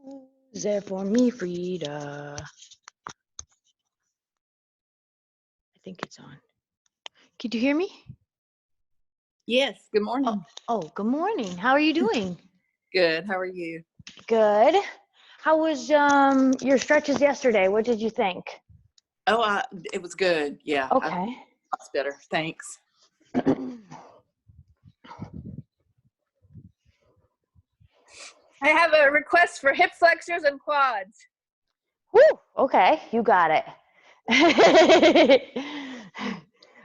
Who's there for me, Frida? I think it's on. Could you hear me? Yes, good morning. Oh, good morning. How are you doing? Good. How are you? Good. How was your stretches yesterday? What did you think? Oh, it was good. Yeah. Okay. That's better. Thanks. I have a request for hip flexors and quads. Woo! Okay, you got it.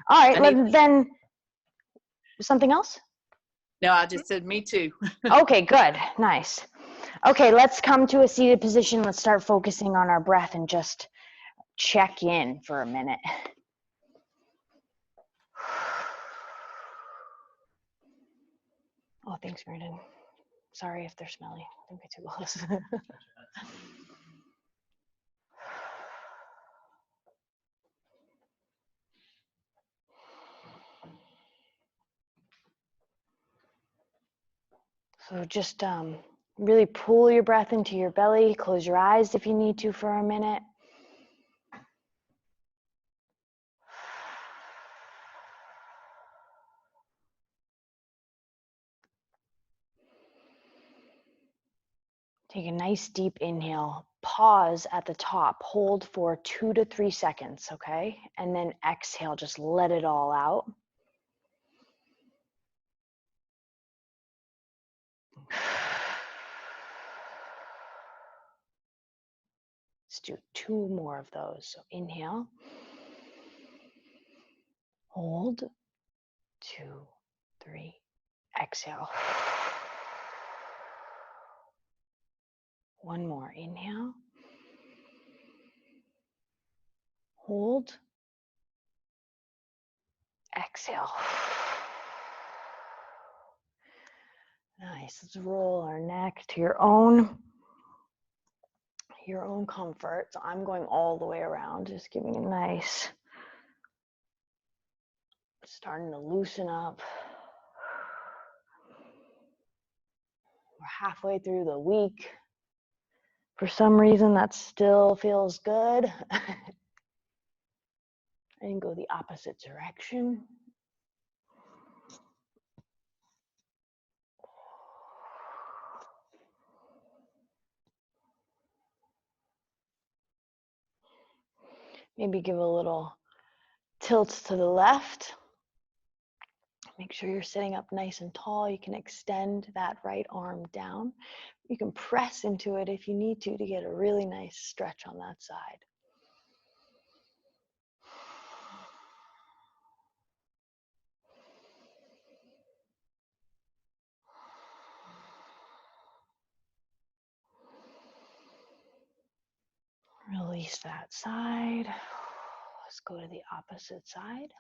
All right, then something else? No, I just said me too. Okay, good. Nice. Okay, let's come to a seated position. Let's start focusing on our breath and just check in for a minute. Oh, thanks, Brandon. Sorry if they're smelly. Don't get too close. So just really pull your breath into your belly. Close your eyes if you need to for a minute. Take a nice deep inhale. Pause at the top. Hold for 2 to 3 seconds, okay? And then exhale. Just let it all out. Let's do 2 more of those. So inhale. Hold. 2, 3. Exhale. 1 more. Inhale. Hold. Exhale. Nice. Let's roll our neck to your own comfort. So I'm going all the way around, just giving a nice, starting to loosen up. We're halfway through the week. For some reason, that still feels good. I didn't go the opposite direction. Maybe give a little tilt to the left. Make sure you're sitting up nice and tall. You can extend that right arm down. You can press into it if you need to get a really nice stretch on that side. Release that side. Let's go to the opposite side.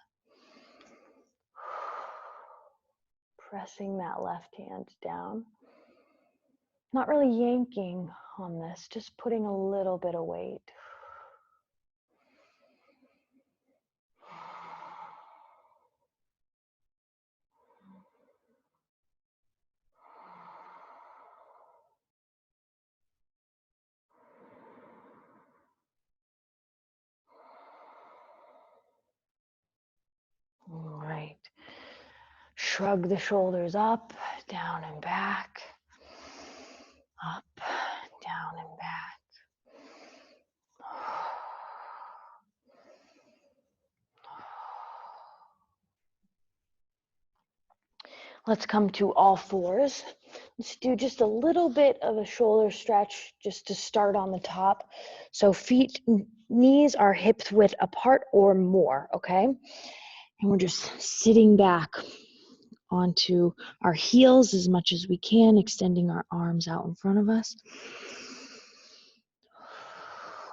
Pressing that left hand down. Not really yanking on this, just putting a little bit of weight. All right. Shrug the shoulders up, down and back. Up, down and back. Let's come to all fours. Let's do just a little bit of a shoulder stretch just to start on the top. So knees are hips width apart or more, okay? And we're just sitting back onto our heels as much as we can, extending our arms out in front of us.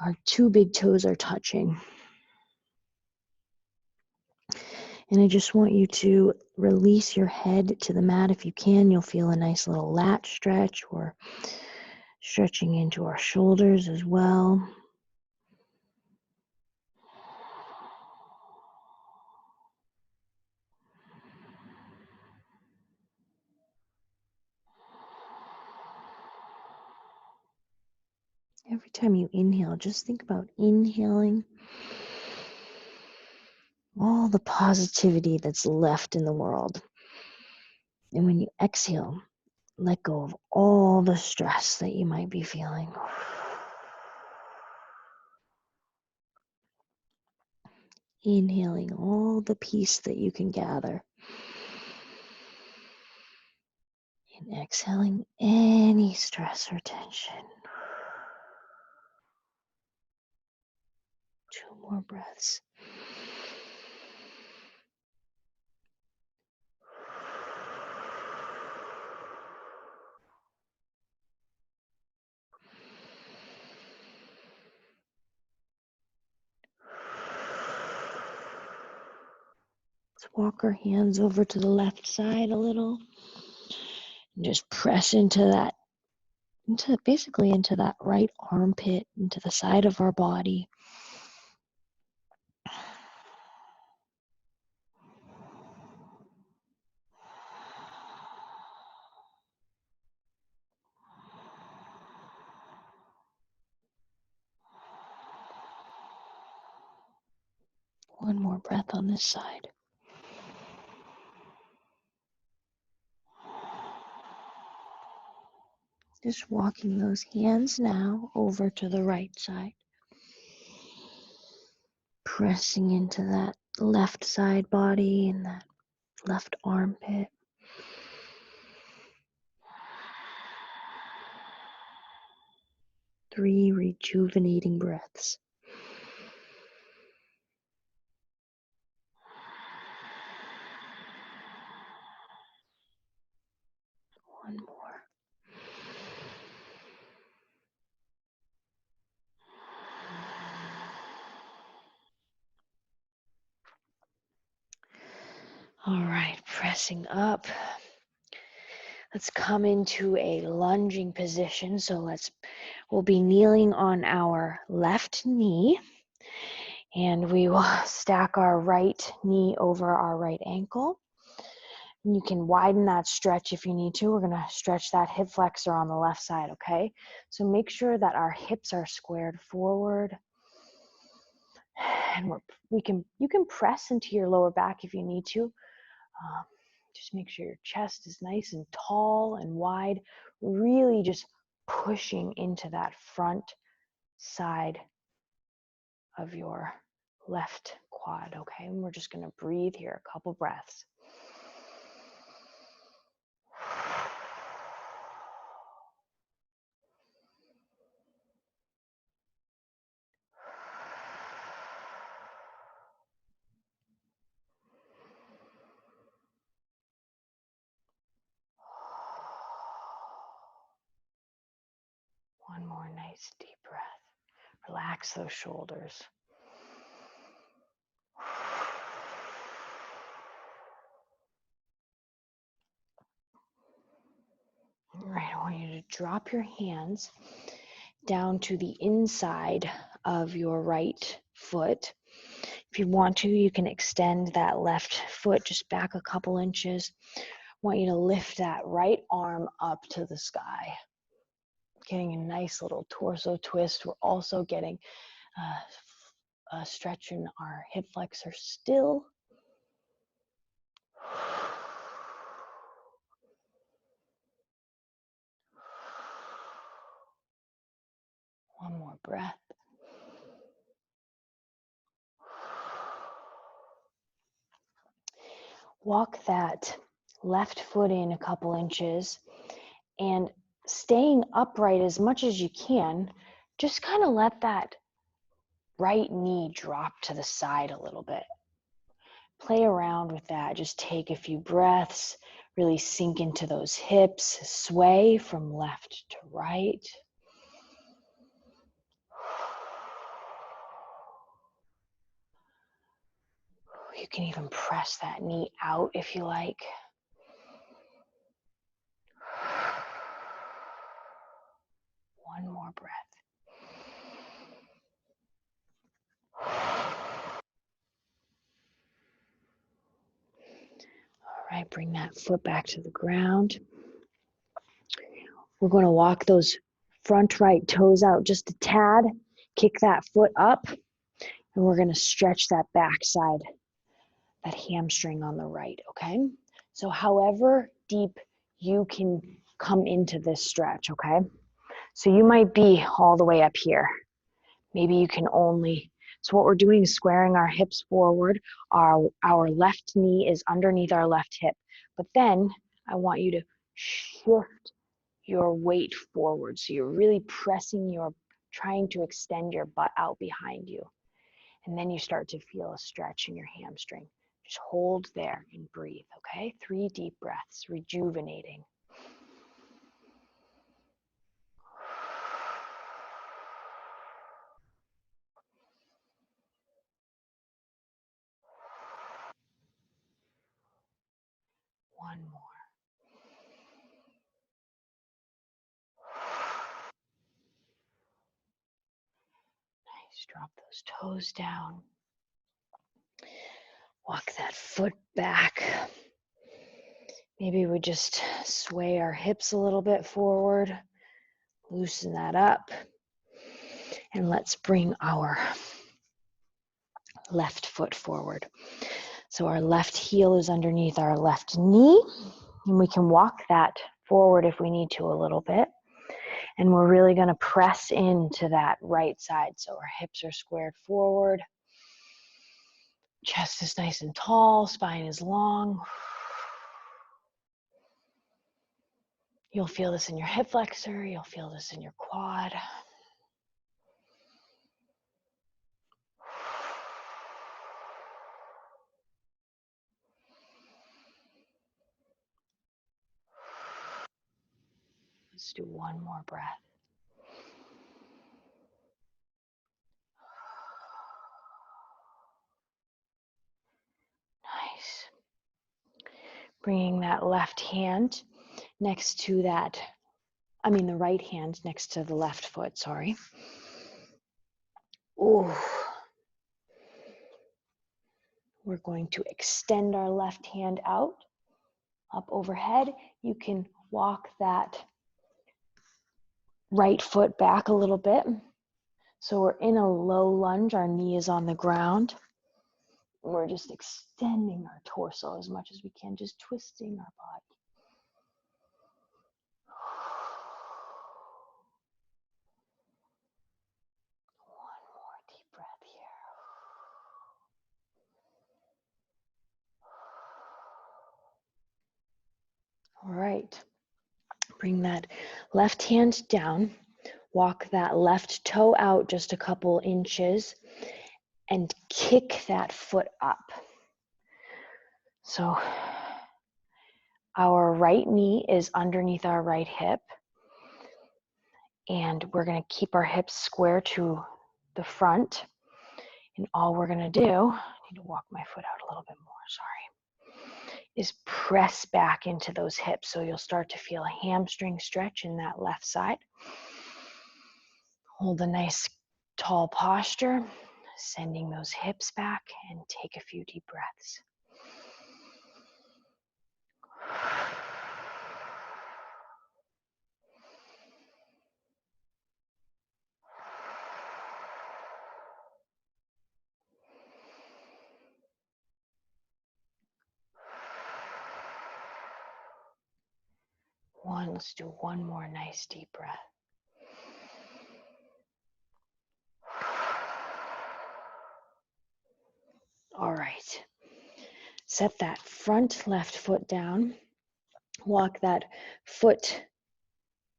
Our 2 big toes are touching. And I just want you to release your head to the mat if you can. You'll feel a nice little lat stretch or stretching into our shoulders as well. every time you inhale, just think about inhaling all the positivity that's left in the world. And when you exhale, let go of all the stress that you might be feeling. Inhaling all the peace that you can gather. And exhaling any stress or tension. 2 more breaths. Let's walk our hands over to the left side a little. And just press into that, basically into that right armpit, into the side of our body. One more breath on this side. Just walking those hands now over to the right side. Pressing into that left side body and that left armpit. Three rejuvenating breaths. One more. All right, pressing up. Let's come into a lunging position. So we'll be kneeling on our left knee, and we will stack our right knee over our right ankle. And you can widen that stretch if you need to. We're gonna stretch that hip flexor on the left side, okay? So make sure that our hips are squared forward. And you can press into your lower back if you need to. Just make sure your chest is nice and tall and wide, really just pushing into that front side of your left quad, okay? And we're just gonna breathe here, a couple breaths. One more nice deep breath. Relax those shoulders. All right, I want you to drop your hands down to the inside of your right foot. If you want to, you can extend that left foot just back a couple inches. I want you to lift that right arm up to the sky. Getting a nice little torso twist. We're also getting a stretch in our hip flexor still. One more breath. Walk that left foot in a couple inches and staying upright as much as you can, just kind of let that right knee drop to the side a little bit. Play around with that. Just take a few breaths, really sink into those hips, sway from left to right. You can even press that knee out if you like. One more breath. All right, bring that foot back to the ground. We're going to walk those Front right toes out just a tad. Kick that foot up. And we're going to stretch that backside, that hamstring on the right, okay? So however deep you can come into this stretch, okay? So you might be all the way up here. Maybe you can only, so what we're doing is squaring our hips forward. Our left knee is underneath our left hip. But then I want you to shift your weight forward. So you're really trying to extend your butt out behind you. And then you start to feel a stretch in your hamstring. Just hold there and breathe, okay? 3 deep breaths, rejuvenating. One more. Nice, drop those toes down. Walk that foot back. Maybe we just sway our hips a little bit forward. Loosen that up. And let's bring our left foot forward. So our left heel is underneath our left knee. And we can walk that forward if we need to a little bit. And we're really going to press into that right side. So our hips are squared forward. Chest is nice and tall. Spine is long. You'll feel this in your hip flexor. You'll feel this in your quad. Let's do one more breath. Nice. Bringing that left hand next to the right hand next to the left foot, sorry. Ooh. We're going to extend our left hand out, up overhead. You can walk that right foot back a little bit. So we're in a low lunge, our knee is on the ground. We're just extending our torso as much as we can, just twisting our body. One more deep breath here. All right, bring that left hand down, walk that left toe out just a couple inches, and kick that foot up. So our right knee is underneath our right hip, and we're going to keep our hips square to the front. And all we're going to do, I need to walk my foot out a little bit more, sorry, is press back into those hips. So you'll start to feel a hamstring stretch in that left side. Hold a nice tall posture, sending those hips back, and take a few deep breaths. Let's do one more nice deep breath. All right. Set that front left foot down. Walk that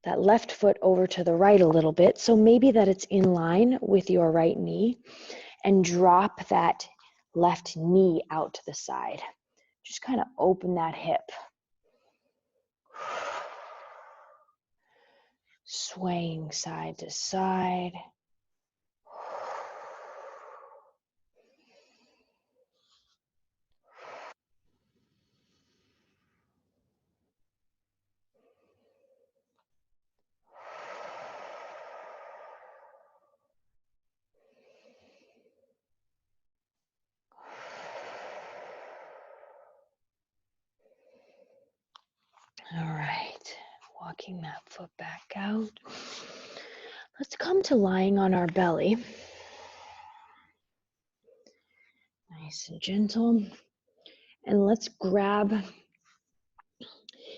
left foot over to the right a little bit. So maybe that it's in line with your right knee, and drop that left knee out to the side. Just kind of open that hip. Swaying side to side. All right, walking that foot back out. Let's come to lying on our belly. Nice and gentle. And let's grab,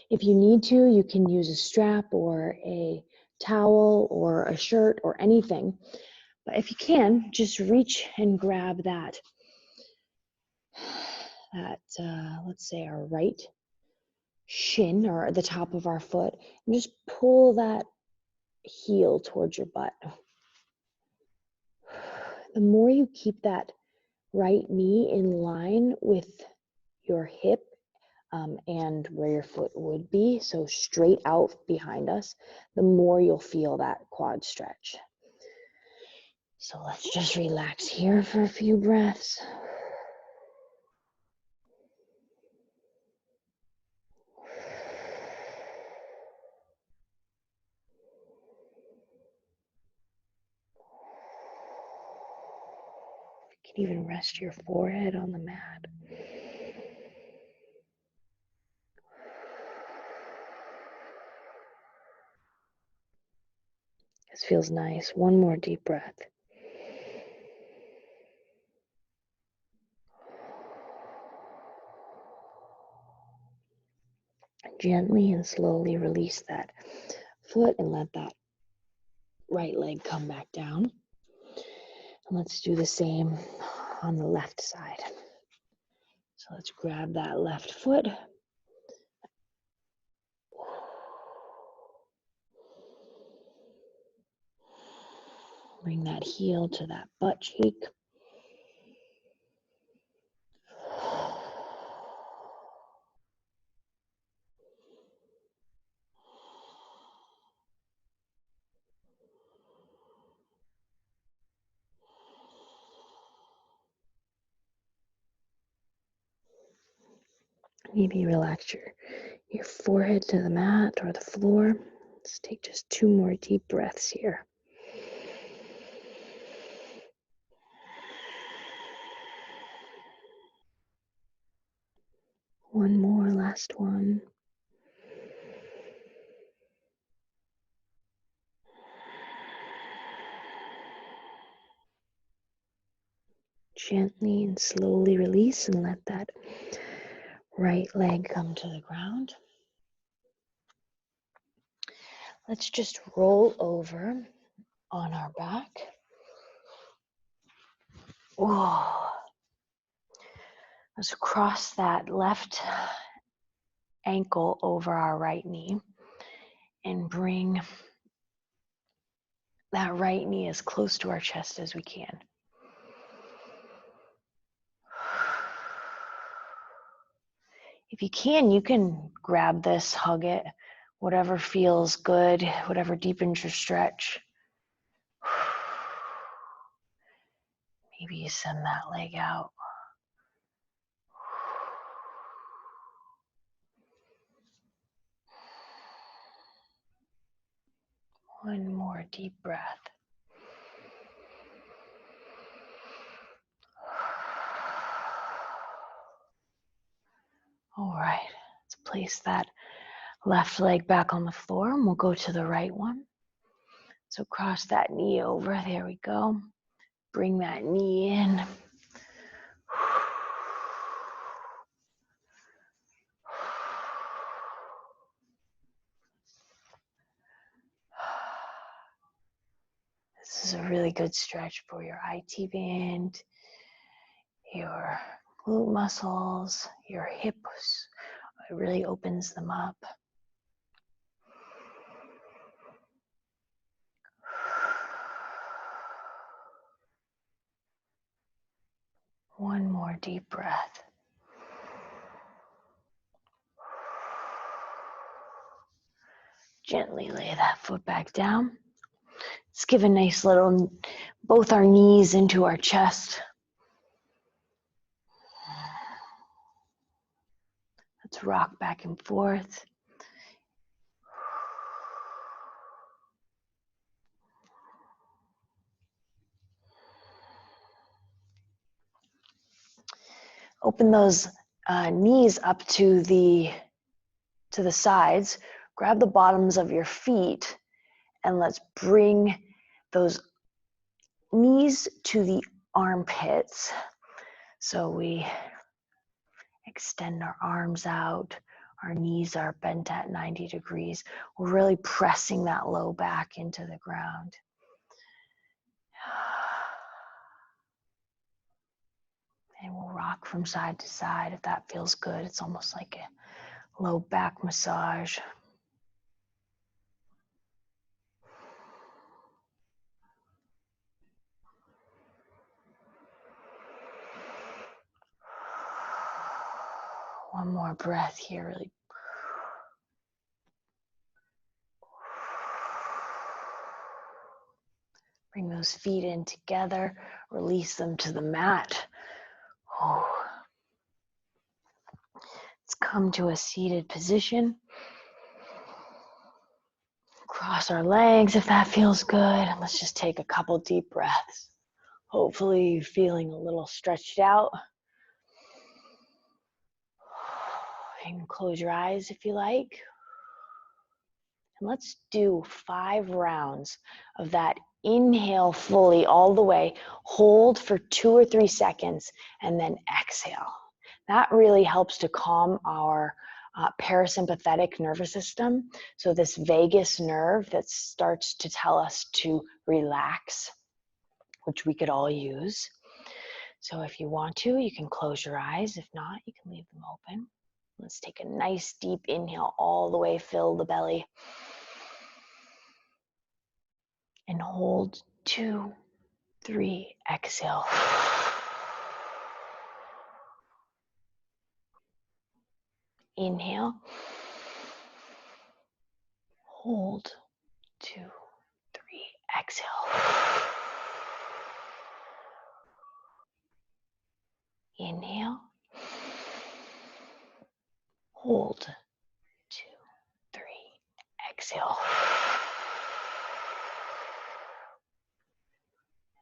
if you need to, you can use a strap or a towel or a shirt or anything. But if you can, just reach and grab that, let's say our right shin or the top of our foot, and just pull that heel towards your butt. The more you keep that right knee in line with your hip and where your foot would be, so straight out behind us, the more you'll feel that quad stretch. So let's just relax here for a few breaths. You can even rest your forehead on the mat. This feels nice. One more deep breath. Gently and slowly release that foot and let that right leg come back down. And let's do the same on the left side. So let's grab that left foot. Bring that heel to that butt cheek. Maybe relax your forehead to the mat or the floor. Let's take just 2 more deep breaths here. One more, last one. Gently and slowly release and let that right leg come to the ground. Let's just roll over on our back. Whoa. Let's cross that left ankle over our right knee and bring that right knee as close to our chest as we can. If you can grab this, hug it, whatever feels good, whatever deepens your stretch. Maybe you send that leg out. One more deep breath. All right, let's place that left leg back on the floor and we'll go to the right one. So cross that knee over, there we go. Bring that knee in. This is a really good stretch for your IT band, your glute muscles, your hips. It really opens them up. One more deep breath. Gently lay that foot back down. Let's give a nice little, both our knees into our chest. Let's rock back and forth. Open those knees up to the sides. Grab the bottoms of your feet and let's bring those knees to the armpits. So we extend our arms out. Our knees are bent at 90 degrees. We're really pressing that low back into the ground. And we'll rock from side to side if that feels good. It's almost like a low back massage. One more breath here, really. Bring those feet in together, release them to the mat. Oh. Let's come to a seated position. Cross our legs if that feels good. And let's just take a couple deep breaths. Hopefully you're feeling a little stretched out. You can close your eyes if you like. And let's do 5 rounds of that. Inhale fully all the way, hold for 2 or 3 seconds, and then exhale. That really helps to calm our parasympathetic nervous system. So this vagus nerve that starts to tell us to relax, which we could all use. So if you want to, you can close your eyes. If not, you can leave them open. Let's take a nice deep inhale all the way, fill the belly. And hold 2, 3, exhale. Inhale. Hold 2, 3, exhale. Inhale. Hold 2, 3, exhale.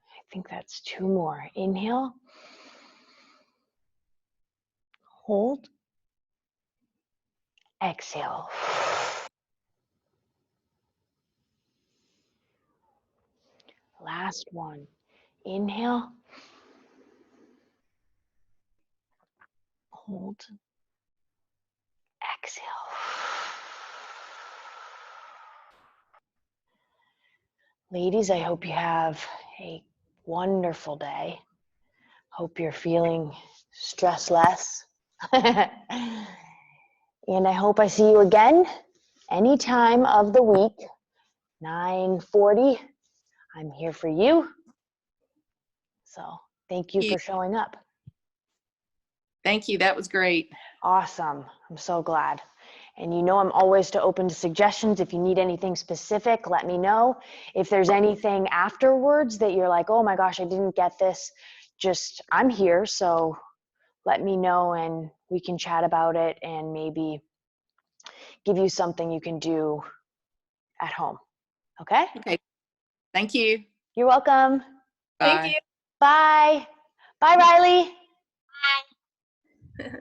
I think that's 2 more. Inhale. Hold. Exhale. Last one. Inhale. Hold. Exhale. Ladies, I hope you have a wonderful day. Hope you're feeling stress less. And I hope I see you again any time of the week, 9:40. I'm here for you. So thank you for showing up. Thank you. That was great. Awesome. I'm so glad. And you know I'm always open to suggestions. If you need anything specific, let me know. If there's anything afterwards that you're like, oh my gosh, I didn't get this, just I'm here. So let me know and we can chat about it and maybe give you something you can do at home. Okay? Okay. Thank you. You're welcome. Bye. Thank you. Bye. Bye, Riley. Bye.